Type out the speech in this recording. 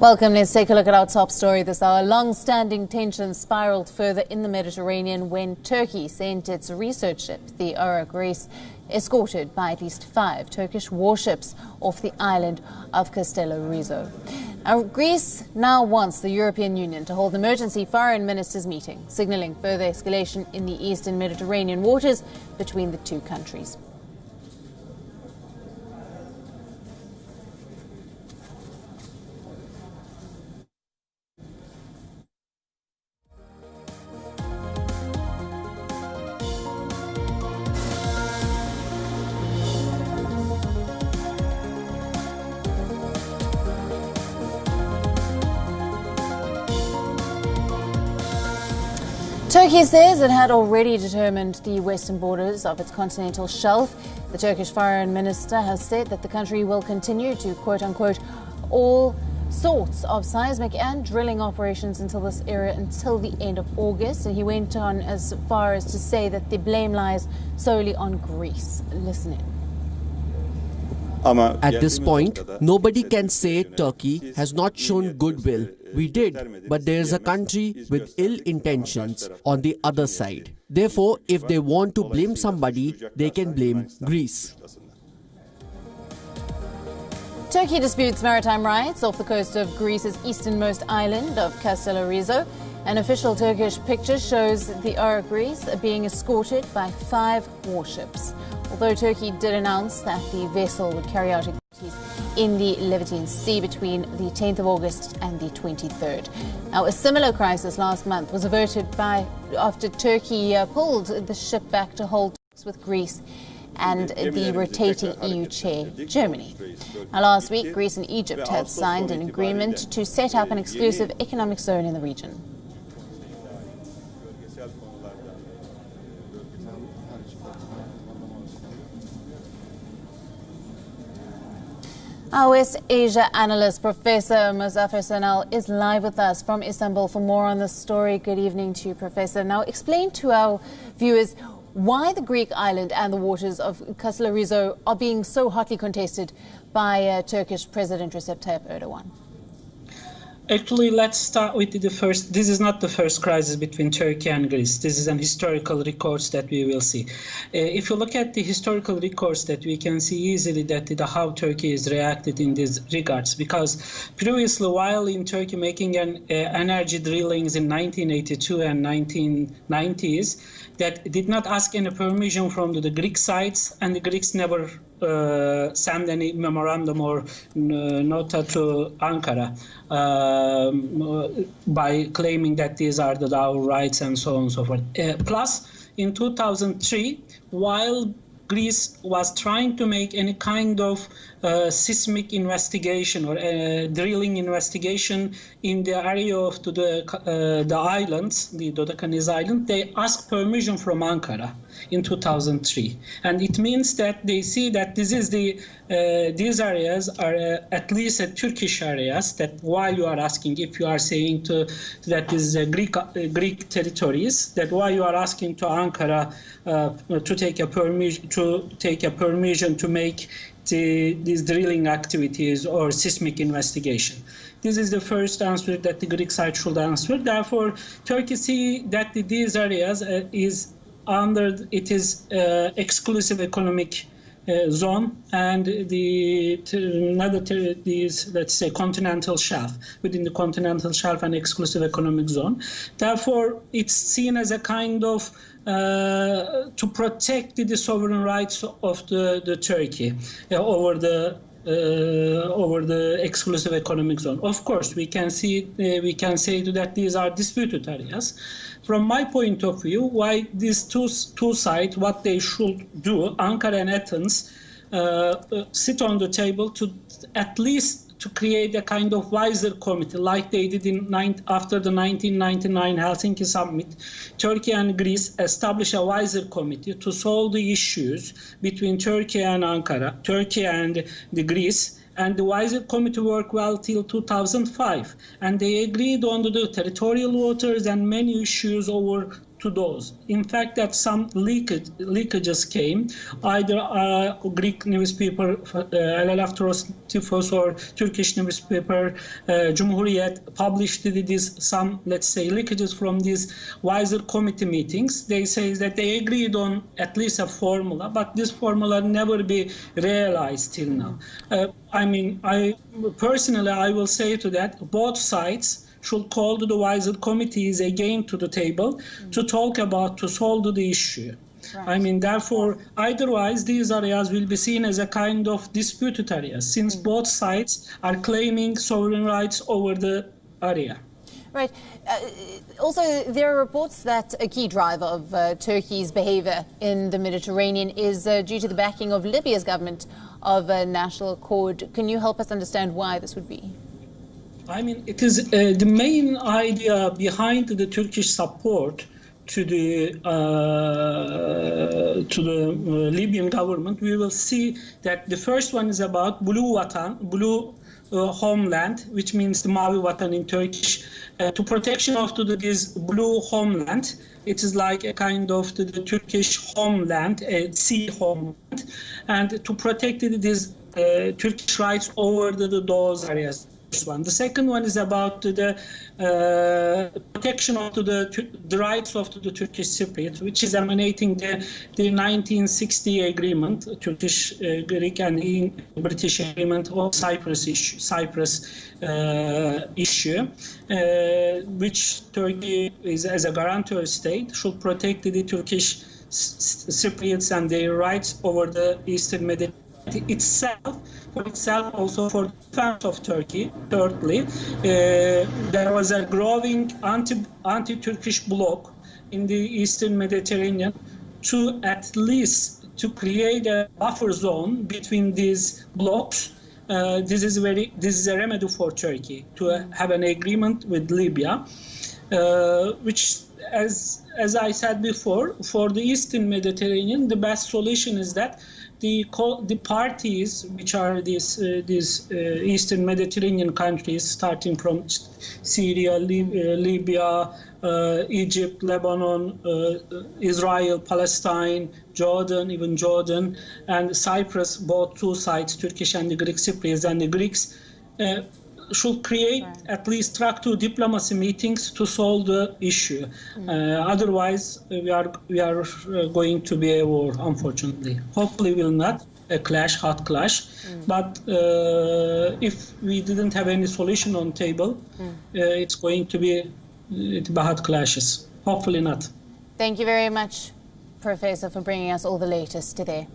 Welcome. Let's take a look at our top story this hour. Long-standing tensions spiraled further in the Mediterranean when Turkey sent its research ship, the Greece, escorted by at least 5 Turkish warships off the island of Castello-Rizo. Now, Greece now wants the European Union to hold an emergency foreign ministers meeting, signalling further escalation in the eastern Mediterranean waters between the two countries. Turkey says it had already determined the western borders of its continental shelf. The Turkish foreign minister has said that the country will continue to, quote-unquote, all sorts of seismic and drilling operations until this area until the end of August. And he went on as far as to say that the blame lies solely on Greece. Listen in. At this point, nobody can say Turkey has not shown goodwill. We did, but there is a country with ill intentions on the other side. Therefore, if they want to blame somebody, they can blame Greece. Turkey disputes maritime rights off the coast of Greece's easternmost island of Castello-Rizo. An official Turkish picture shows the Greece being escorted by 5 warships. Although Turkey did announce that the vessel would carry out activities in the Levantine Sea between the 10th of August and the 23rd. Now, a similar crisis last month was averted after Turkey pulled the ship back to hold talks with Greece and the rotating EU chair, Germany. Now, last week, Greece and Egypt had signed an agreement to set up an exclusive economic zone in the region. Our West Asia analyst, Professor Muzaffer Sanal, is live with us from Istanbul for more on this story. Good evening to you, Professor. Now, explain to our viewers why the Greek island and the waters of Castello-Rizo are being so hotly contested by Turkish President Recep Tayyip Erdogan. Actually, let's start with the first. This is not the first crisis between Turkey and Greece. This is an historical record that we will see. If you look at the historical records, that we can see easily that how Turkey has reacted in these regards. Because previously, while in Turkey making an energy drillings in 1982 and 1990s, that did not ask any permission from the Greek sides, and the Greeks never send any memorandum or nota to Ankara by claiming that these are our rights and so on and so forth. Plus, in 2003, while Greece was trying to make any kind of seismic investigation or drilling investigation in the area of the islands, the Dodecanese Island, they asked permission from Ankara in 2003. And it means that they see that this is these areas are at least Turkish areas, that why you are asking, if you are saying that is Greek territories, that why you are asking to Ankara to take a permission to make these drilling activities or seismic investigation. This is the first answer that the Greek side should answer. Therefore, Turkey see that these areas is under exclusive economic zone and let's say continental shelf, within the continental shelf and exclusive economic zone. Therefore, it's seen as a kind of to protect the sovereign rights of the Turkey over the exclusive economic zone. Of course, we can say that these are disputed areas. From my point of view, why these two sides, what they should do, Ankara and Athens, sit on the table to at least to create a kind of wiser committee, like they did after the 1999 Helsinki summit. Turkey and Greece establish a wiser committee to solve the issues between Turkey and Ankara, Turkey and the Greece. And the wiser committee worked well till 2005. And they agreed on the territorial waters and many issues over to those. In fact, that some leakages came. Either Greek newspaper Tifos or Turkish newspaper Cumhuriyet published some, let's say, leakages from these wiser committee meetings. They say that they agreed on at least a formula, but this formula never be realized till now. I personally will say to that, both sides should call the wiser committees again to the table to talk about, to solve the issue. Right. Therefore, otherwise these areas will be seen as a kind of disputed areas, since both sides are claiming sovereign rights over the area. Right. Also, there are reports that a key driver of Turkey's behavior in the Mediterranean is due to the backing of Libya's government of a national accord. Can you help us understand why this would be? It is the main idea behind the Turkish support to the Libyan government. We will see that the first one is about blue homeland, which means the Mavi Vatan in Turkish. To protection of this blue homeland, it is like a kind of the Turkish homeland, a sea homeland, and to protect these Turkish rights over those areas. The second one is about the protection of the rights of the Turkish Cypriots, which is emanating the 1960 agreement, Turkish, Greek, and British agreement of Cyprus issue, which Turkey is as a guarantor state should protect the Turkish Cypriots and their rights over the Eastern Mediterranean itself, also for the defense of Turkey. Thirdly, there was a growing anti-Turkish bloc in the Eastern Mediterranean to at least to create a buffer zone between these blocs. This is a remedy for Turkey to have an agreement with Libya, which, as I said before, for the Eastern Mediterranean, the best solution is that the parties, which are these Eastern Mediterranean countries, starting from Syria, Libya, Egypt, Lebanon, Israel, Palestine, Jordan, and Cyprus, both two sides, Turkish and the Greek Cypriots, and the Greeks should create at least track to diplomacy meetings to solve the issue. Otherwise, we are going to be a war, unfortunately. Hopefully, will not a hot clash. But if we didn't have any solution on table, it's going to be hot clashes. Hopefully not. Thank you very much, Professor, for bringing us all the latest today.